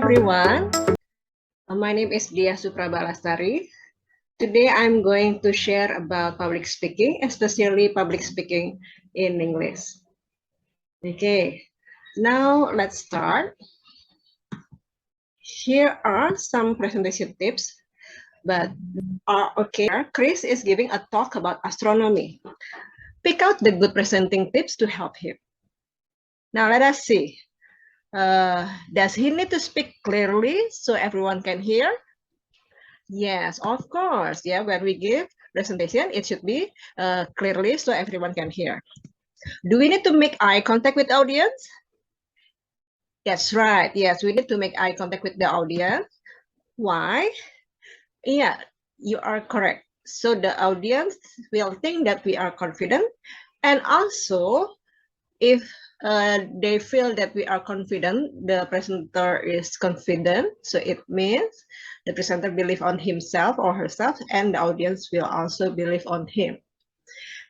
everyone. My name is Dia Suprabalastari. Today I'm going to share about public speaking, especially public speaking in English. Okay, now let's start. Here are some presentation tips, but okay, Chris is giving a talk about astronomy. Pick out the good presenting tips to help him. Now let us see. Does he need to speak clearly so everyone can hear? Yes, of course. Yeah, when we give presentation, it should be clearly so everyone can hear. Do we need to make eye contact with the audience? That's right. Yes, we need to make eye contact with the audience. Why? Yeah, you are correct. So the audience will think that we are confident. And also, if they feel that we are confident, the presenter is confident. So it means the presenter believes on himself or herself, and the audience will also believe on him.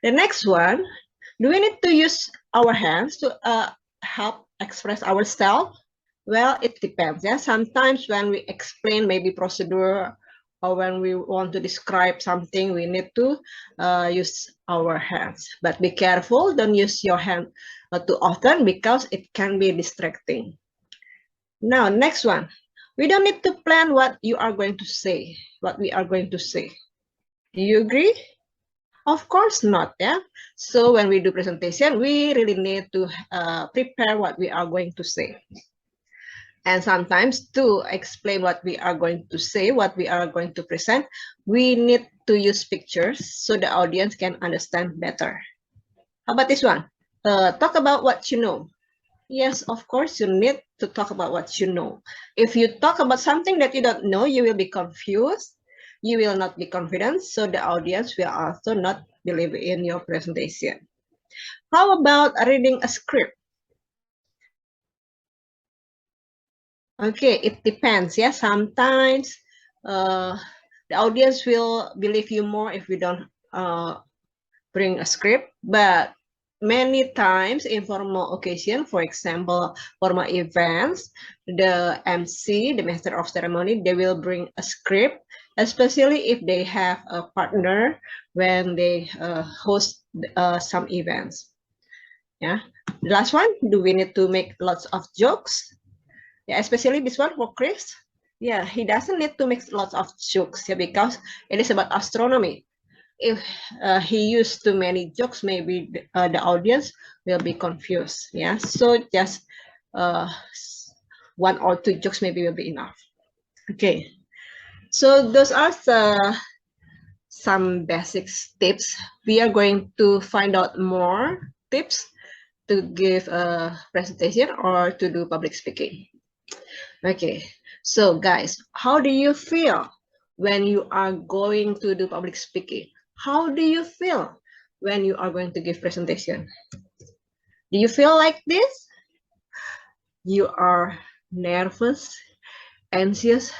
The next one, do we need to use our hands to help express ourselves? Well, it depends. Yeah, sometimes when we explain maybe procedure or when we want to describe something, we need to use our hands. But be careful, don't use your hand too often because it can be distracting. Now, next one. We don't need to plan what you are going to say, what we are going to say. Do you agree? Of course not, yeah. So when we do presentation, we really need to prepare what we are going to say. And sometimes to explain what we are going to say, what we are going to present, we need to use pictures so the audience can understand better. How about this one? Talk about what you know. Yes, of course, you need to talk about what you know. If you talk about something that you don't know, you will be confused. You will not be confident, so the audience will also not believe in your presentation. How about reading a script? Okay, it depends. Yeah, sometimes the audience will believe you more if we don't bring a script, but many times in formal occasion, for example, formal events, the MC, the master of ceremony, they will bring a script, especially if they have a partner when they host some events. Yeah. The last one, do we need to make lots of jokes? Yeah, especially this one for Chris. Yeah, he doesn't need to make lots of jokes, yeah, because it is about astronomy. If he used too many jokes, maybe the audience will be confused. Yeah, so just one or two jokes maybe will be enough. Okay, so those are some basic tips. We are going to find out more tips to give a presentation or to do public speaking. Okay, so guys, how do you feel when you are going to do public speaking? How do you feel when you are going to give presentation? Do you feel like this? You are nervous, anxious?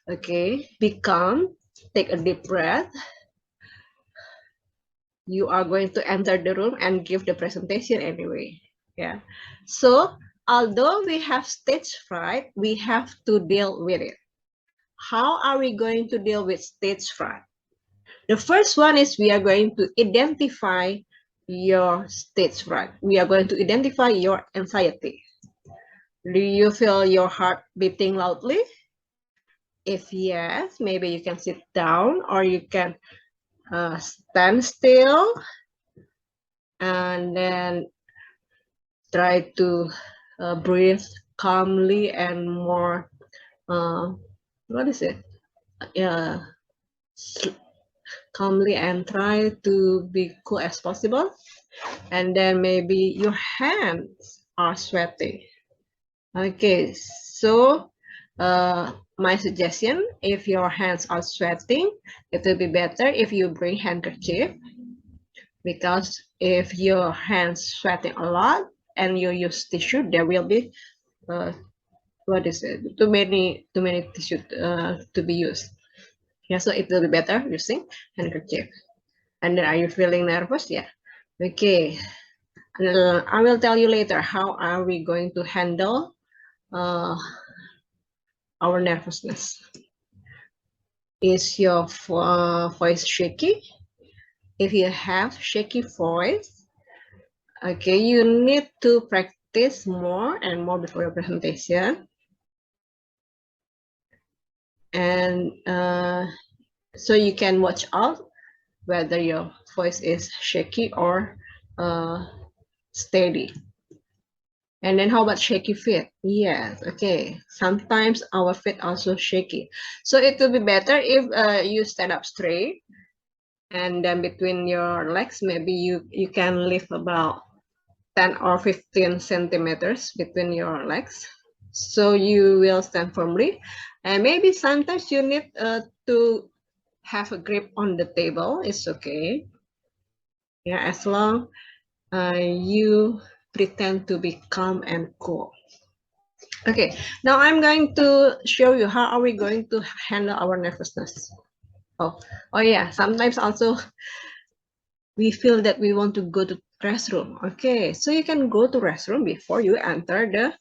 Okay, be calm, take a deep breath. You are going to enter the room and give the presentation anyway. Yeah, so although we have stage fright, we have to deal with it. How are we going to deal with stage fright? The first one is we are going to identify your stage fright. We are going to identify your anxiety. Do you feel your heart beating loudly? If yes, maybe you can sit down or you can stand still and then try to breathe calmly and more, what is it? Yeah, calmly and try to be cool as possible. And then maybe your hands are sweating. Okay, so my suggestion, if your hands are sweating, it will be better if you bring handkerchief, because if your hands sweating a lot and you use tissue, there will be what is it? Too many tissue to be used. Yeah, so it will be better using handkerchief. And then, are you feeling nervous? Yeah. Okay. And I will tell you later how are we going to handle our nervousness. Is your voice shaky? If you have shaky voice, okay, you need to practice more and more before your presentation. And so you can watch out whether your voice is shaky or steady. And then how about shaky feet? Yes, okay. Sometimes our feet also shaky. So it will be better if you stand up straight, and then between your legs, maybe you can lift about 10 or 15 centimeters between your legs. So you will stand firmly. And maybe sometimes you need to have a grip on the table. It's okay. Yeah, as long you pretend to be calm and cool. Okay, now I'm going to show you how are we going to handle our nervousness. Oh yeah, sometimes also we feel that we want to go to restroom. Okay, so you can go to restroom before you enter the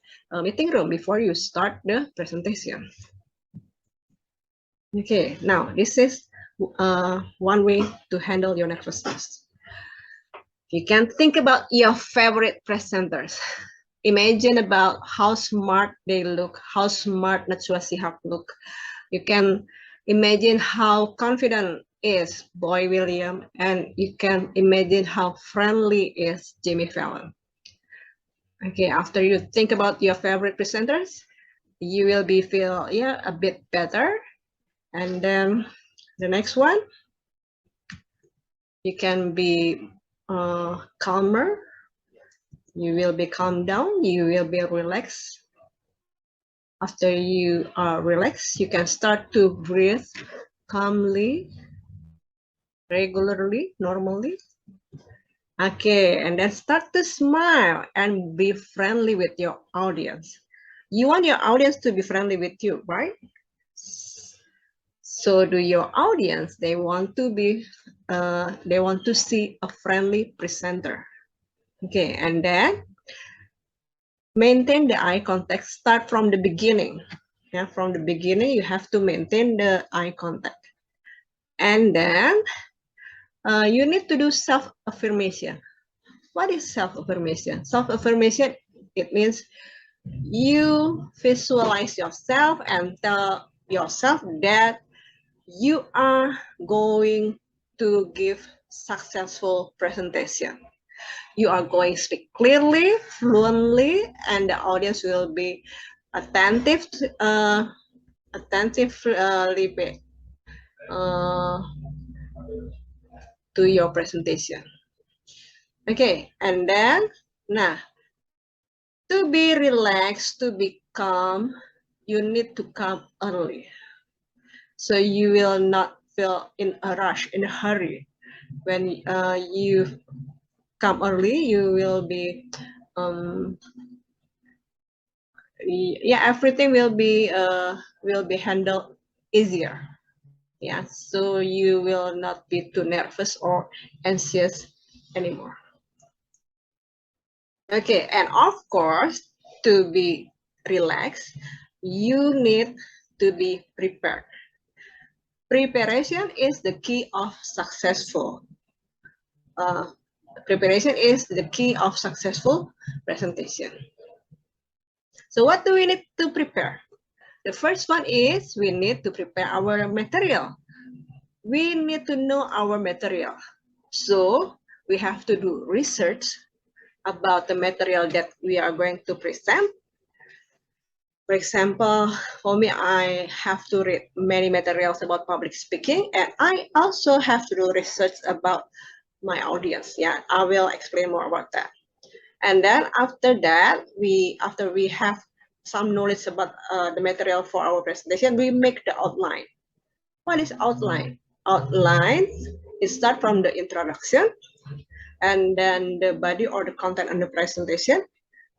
meeting room, before you start the presentation. Okay, now this is one way to handle your nervousness. You can think about your favorite presenters. Imagine about how smart they look, how smart Najwa Shihab look. You can imagine how confident is Boy William, and you can imagine how friendly is Jimmy Fallon. Okay, after you think about your favorite presenters, you will be feel a bit better. And then the next one, you can be calmer. You will be calm down. You will be relaxed. After you are relaxed, you can start to breathe calmly, regularly, normally. Okay, and then start to smile and be friendly with your audience. You want your audience to be friendly with you, right? So do your audience. They want to see a friendly presenter. Okay, and then maintain the eye contact. Start from the beginning. Yeah, from the beginning, you have to maintain the eye contact. And then you need to do self-affirmation. What is self-affirmation? Self-affirmation, it means you visualize yourself and tell yourself that you are going to give successful presentation. You are going to speak clearly, fluently, and the audience will be attentive, attentively to your presentation. Okay, and then, nah, to be relaxed, to be calm, you need to come early. So you will not feel in a rush, in a hurry. When you come early, you will be, everything will be handled easier. Yeah, so you will not be too nervous or anxious anymore. Okay, and of course, to be relaxed, you need to be prepared. Preparation is the key of successful. Preparation is the key of successful presentation. So what do we need to prepare? The first one is we need to prepare our material. We need to know our material. So we have to do research about the material that we are going to present. For example, for me, I have to read many materials about public speaking, and I also have to do research about my audience. Yeah, I will explain more about that. And then after that, after we have some knowledge about the material for our presentation, we make the outline. What is outline? Outline is start from the introduction, and then the body or the content on the presentation,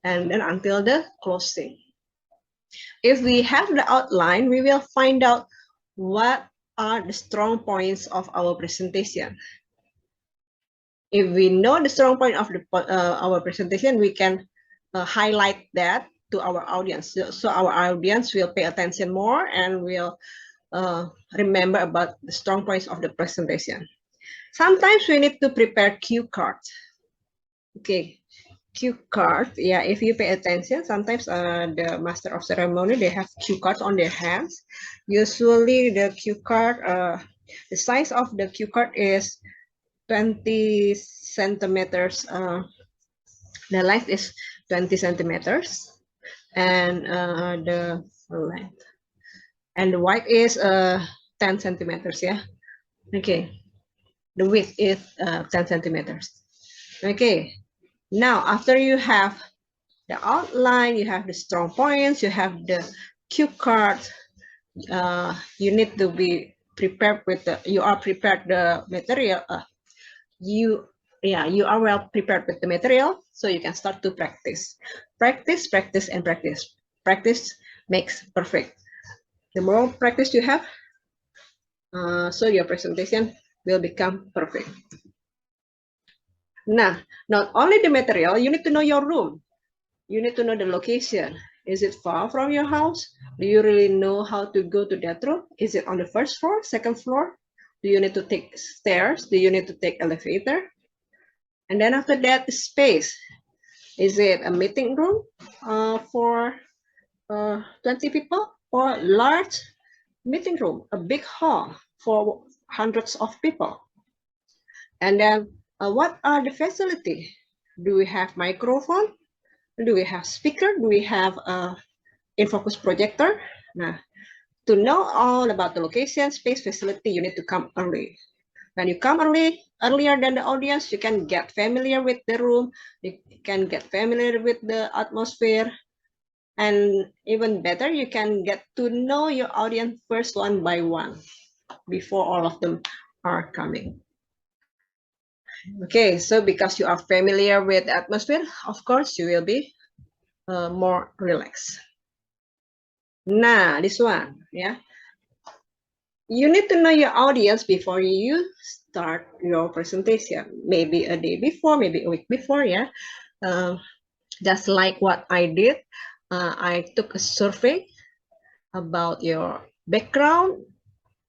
and then until the closing. If we have the outline, we will find out what are the strong points of our presentation. If we know the strong point of our presentation, we can highlight that to our audience, so our audience will pay attention more and will remember about the strong points of the presentation. Sometimes we need to prepare cue cards. Okay, cue card. Yeah, if you pay attention, sometimes the master of ceremony, they have cue cards on their hands. Usually the cue card, the size of the cue card is 20 centimeters. The length is 20 centimeters, and the length and the width is 10 centimeters. Yeah. Okay. The width is 10 centimeters. Okay. Now, after you have the outline, you have the strong points, you have the cue card, you need to be prepared with you are prepared the material. You are well prepared with the material, so you can start to practice. Practice, practice, and practice. Practice makes perfect. The more practice you have, so your presentation will become perfect. Now, not only the material, you need to know your room. You need to know the location. Is it far from your house? Do you really know how to go to that room? Is it on the first floor, second floor? Do you need to take stairs? Do you need to take elevator? And then after that, space. Is it a meeting room for 20 people, or large meeting room, a big hall for hundreds of people? And then what are the facility? Do we have microphone? Do we have speaker? Do we have in-focus projector? Now, to know all about the location, space, facility, you need to come early. When you come earlier than the audience, you can get familiar with the room, you can get familiar with the atmosphere, and even better, you can get to know your audience first one by one before all of them are coming. Okay, so because you are familiar with the atmosphere, of course, you will be more relaxed. Nah, this one, yeah. You need to know your audience before you start your presentation. Maybe a day before, maybe a week before, yeah. Just like what I did, I took a survey about your background,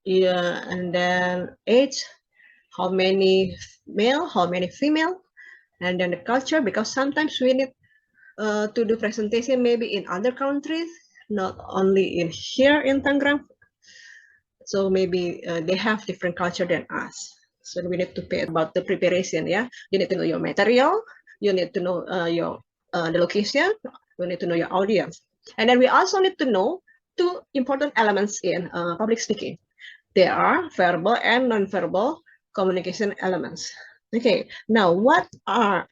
yeah, and then age, how many male, how many female, and then the culture, because sometimes we need to do presentation maybe in other countries, not only in here in Tangerang. So maybe they have different culture than us. So we need to pay about the preparation. Yeah, you need to know your material. You need to know your the location. You need to know your audience, and then we also need to know two important elements in public speaking. There are verbal and non-verbal communication elements. Okay, now what are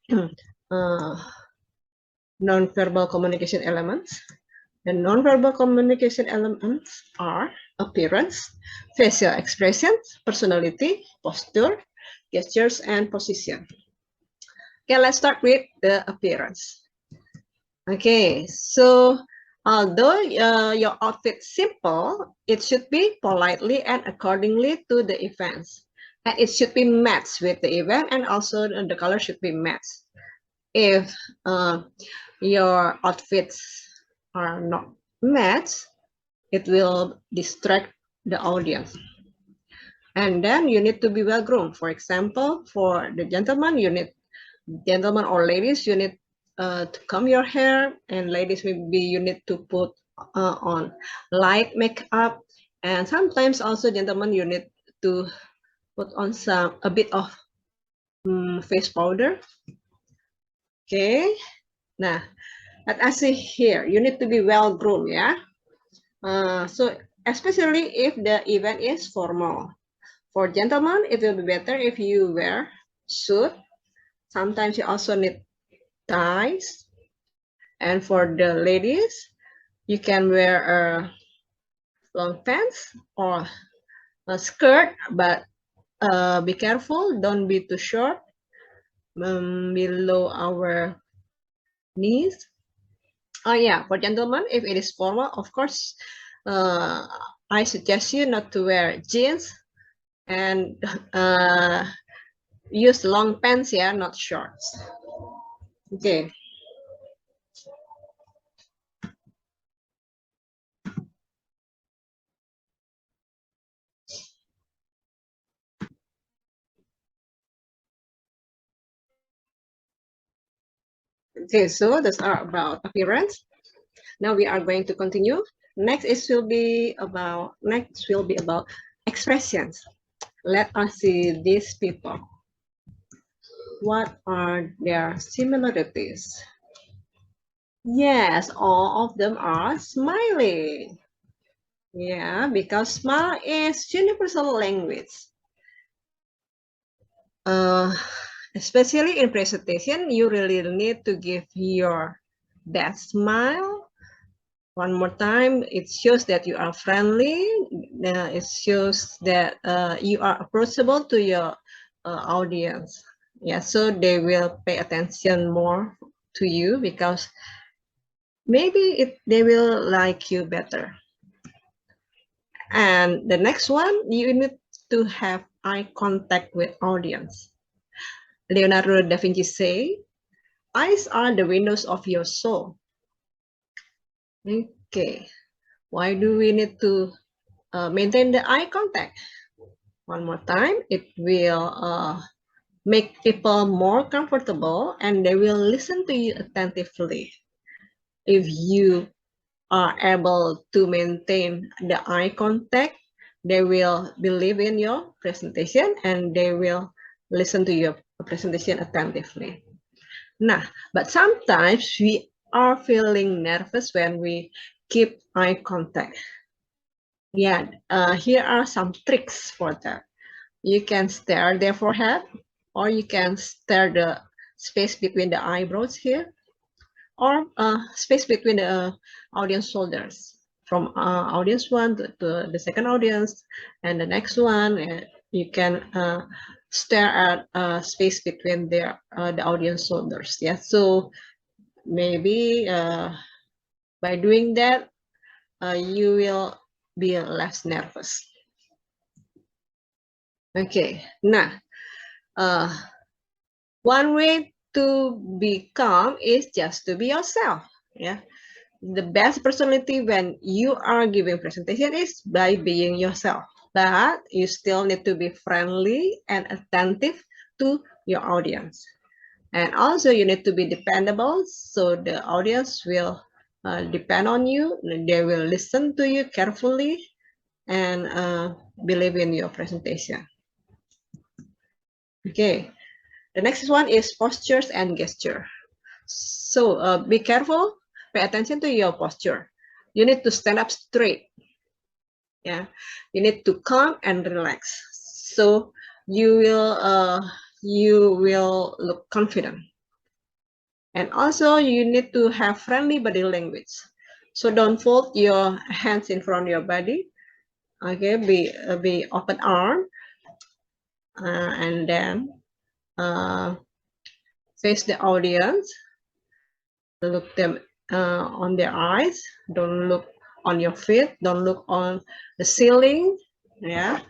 non-verbal communication elements? The non-verbal communication elements are appearance, facial expressions, personality, posture, gestures, and position. Okay, let's start with the appearance. Okay, so although your outfit simple, it should be politely and accordingly to the events. And it should be matched with the event, and also the color should be matched. If your outfits are not matched, it will distract the audience. And then you need to be well groomed. For example, for the gentleman, gentlemen or ladies, you need to comb your hair, and ladies maybe you need to put on light makeup, and sometimes also gentlemen you need to put on a bit of face powder. Okay, now let us see here. You need to be well groomed, yeah. So especially if the event is formal. For gentlemen, it will be better if you wear suit. Sometimes you also need ties. And for the ladies, you can wear long pants or a skirt, but be careful, don't be too short, below our knees. Oh yeah, for gentlemen, if it is formal, of course, I suggest you not to wear jeans and use long pants, yeah, not shorts. Okay. Okay, so those are about appearance. Now we are going to continue. Next will be about expressions. Let us see these people. What are their similarities? Yes, all of them are smiling. Yeah, because smile is universal language. Uh, Especially in presentation, you really need to give your best smile. One more time, it shows that you are friendly. It shows that you are approachable to your audience. Yeah, so they will pay attention more to you because maybe they will like you better. And the next one, you need to have eye contact with audience. Leonardo da Vinci say, eyes are the windows of your soul. Okay, why do we need to maintain the eye contact? One more time, it will make people more comfortable and they will listen to you attentively. If you are able to maintain the eye contact, they will believe in your presentation and they will listen to your presentation attentively. Nah, but sometimes we are feeling nervous when we keep eye contact. Yeah, here are some tricks for that. You can stare their forehead, or you can stare the space between the eyebrows here, or space between the audience shoulders. From audience one to the second audience, and the next one, you can stare at space between the audience shoulders. Yeah, so maybe by doing that, you will be less nervous. Okay, now one way to be calm is just to be yourself. Yeah, the best personality when you are giving presentation is by being yourself, but you still need to be friendly and attentive to your audience. And also you need to be dependable, so the audience will depend on you. They will listen to you carefully and believe in your presentation. Okay, the next one is postures and gesture. So be careful, pay attention to your posture. You need to stand up straight. Yeah, you need to calm and relax. So you will look confident. And also you need to have friendly body language. So don't fold your hands in front of your body. Okay, be open arm, and then face the audience. Look them on their eyes. Don't look on your feet. Don't look on the ceiling. Yeah.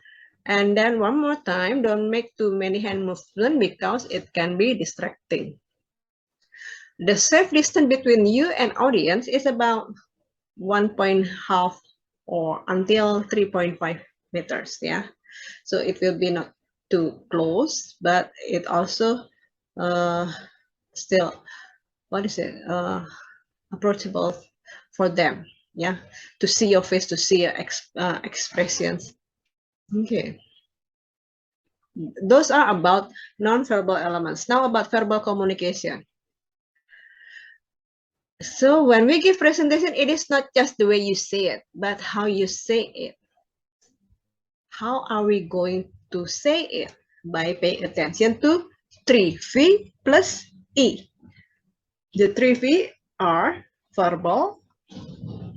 And then one more time, don't make too many hand movements because it can be distracting. The safe distance between you and audience is about 1.5 or until 3.5 meters. Yeah. So it will be not too close, but it also still, what is it? Approachable for them, yeah, to see your face, to see your expressions. Okay, those are about non-verbal elements. Now about verbal communication. So when we give presentation, it is not just the way you say it, but how you say it. How are we going to say it? By paying attention to 3V plus E. The 3V are verbal.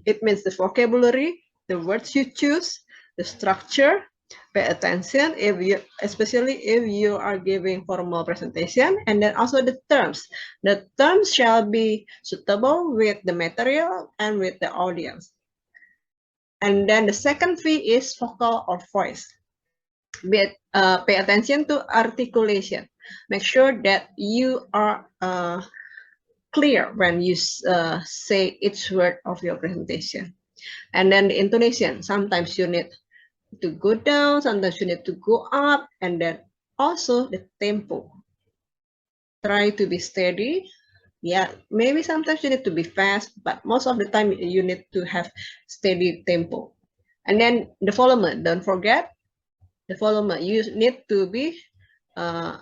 It means the vocabulary, the words you choose, the structure. Pay attention especially if you are giving formal presentation, and then also the terms. The terms shall be suitable with the material and with the audience. And then the second V is vocal or voice. Pay attention to articulation. Make sure that you are clear when you say each word of your presentation. And then the intonation, sometimes you need to go down, sometimes you need to go up, and then also the tempo. Try to be steady Yeah, maybe sometimes you need to be fast, but most of the time you need to have steady tempo. And then the volume, don't forget the volume. You need to be uh,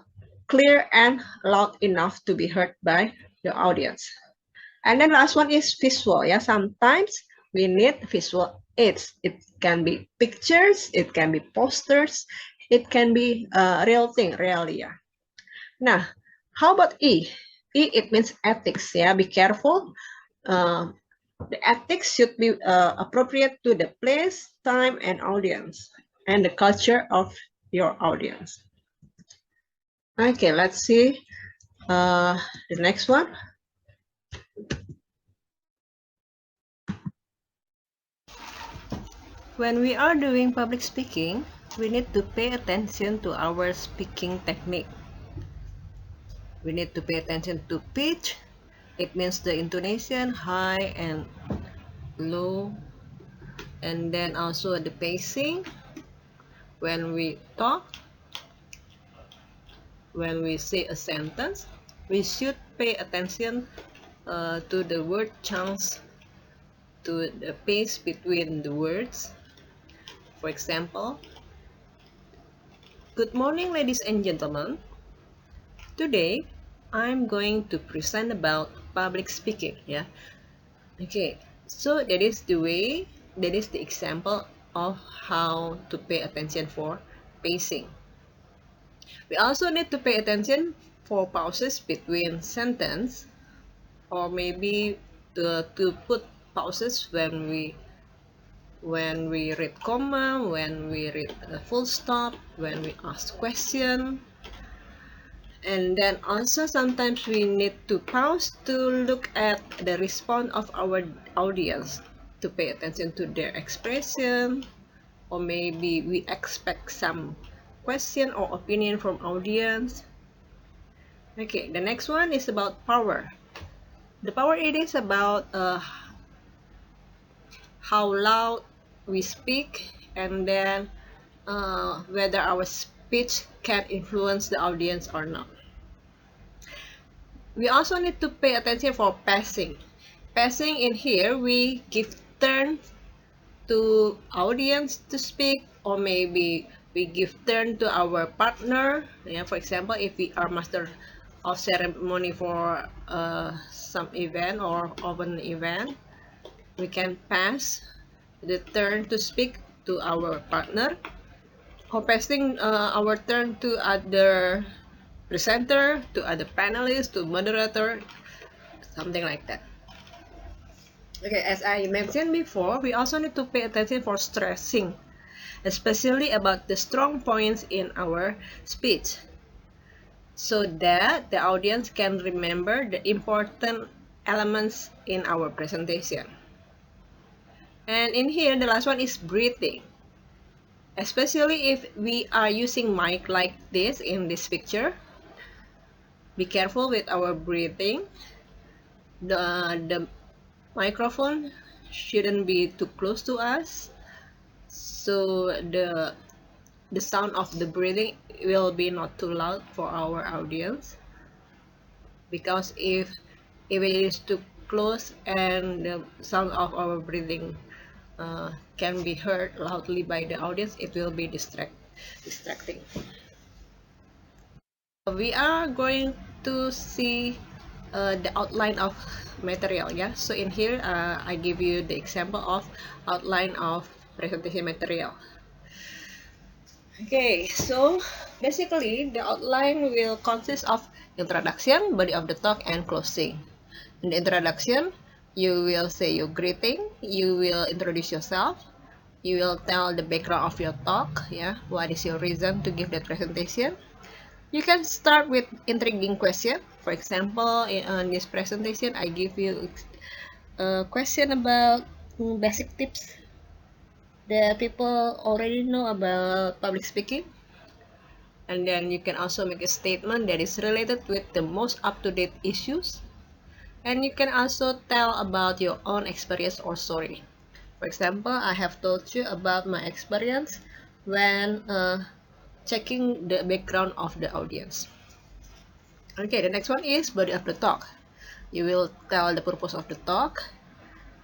clear and loud enough to be heard by the audience. And then last one is visual. Yeah, sometimes we need visual aids. It can be pictures, it can be posters, it can be real thing, realia. Now, how about E? E, it means ethics. Yeah, be careful. Uh, the ethics should be appropriate to the place, time, and audience, and the culture of your audience. Okay, let's see the next one. When we are doing public speaking, we need to pay attention to our speaking technique. We need to pay attention to pitch. It means the intonation, high and low, and then also the pacing. When we talk, when we say a sentence, we should pay attention to the word chunks, to the pace between the words. For example, good morning, ladies and gentlemen. Today, I'm going to present about public speaking. Yeah. Okay. So that is the way, that is the example of how to pay attention for pacing. We also need to pay attention for pauses between sentence, or maybe to put pauses when we read comma, when we read a full stop, when we ask question. And then also sometimes we need to pause to look at the response of our audience, to pay attention to their expression, or maybe we expect some question or opinion from audience. Okay, the next one is about power. The power, it is about how loud we speak, and then whether our speech can influence the audience or not. We also need to pay attention for passing. Passing, in here, we give turn to audience to speak, or maybe we give turn to our partner. Yeah, for example, if we are master of ceremony for some event or open event, we can pass the turn to speak to our partner, or passing our turn to other presenter, to other panelists, to moderator, something like that. Okay, as I mentioned before, we also need to pay attention for stressing, especially about the strong points in our speech, so that the audience can remember the important elements in our presentation. And in here, the last one is breathing. Especially if we are using mic like this in this picture, be careful with our breathing. The microphone shouldn't be too close to us, so the sound of the breathing will be not too loud for our audience. Because if it is too close and the sound of our breathing can be heard loudly by the audience, it will be distracting. We are going to see the outline of material. Yeah, so in here I give you the example of outline of presentation material. Okay, so basically the outline will consist of introduction, body of the talk, and closing. In the introduction, you will say your greeting, you will introduce yourself, you will tell the background of your talk. Yeah, what is your reason to give that presentation. You can start with intriguing question. For example, in this presentation, I give you a question about basic tips that people already know about public speaking. And then you can also make a statement that is related with the most up-to-date issues. And you can also tell about your own experience or story. For example, I have told you about my experience when checking the background of the audience. Okay, the next one is body of the talk. You will tell the purpose of the talk.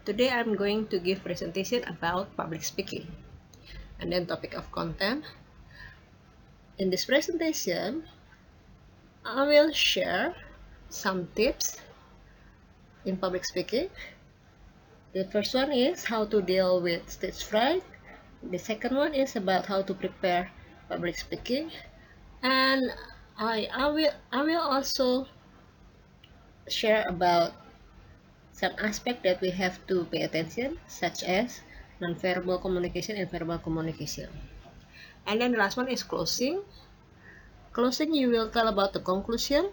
Today I'm going to give presentation about public speaking. And then topic of content. In this presentation, I will share some tips in public speaking. The first one is how to deal with stage fright. The second one is about how to prepare public speaking. And I will also share about some aspect that we have to pay attention, such as non-verbal communication and verbal communication. And then the last one is closing. Closing, you will tell about the conclusion.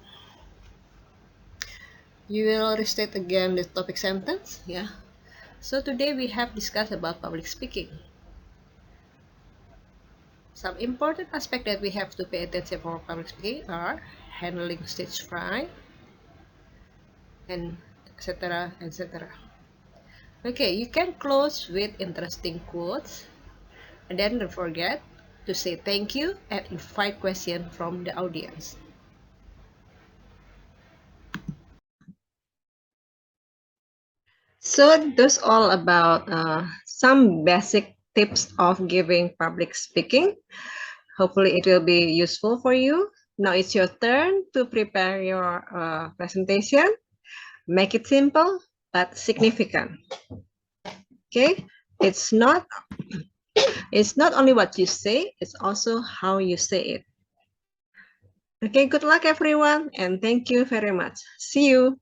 You will restate again the topic sentence. Yeah. So today we have discussed about public speaking. Some important aspects that we have to pay attention for public speaking are handling stage fright and etc. etc. Okay, you can close with interesting quotes, and then don't forget to say thank you and invite questions from the audience. So that's all about some basic tips of giving public speaking. Hopefully it will be useful for you. Now it's your turn to prepare your presentation. Make it simple but significant. Okay, it's not only what you say, it's also how you say it. Okay, good luck everyone, and thank you very much. See you.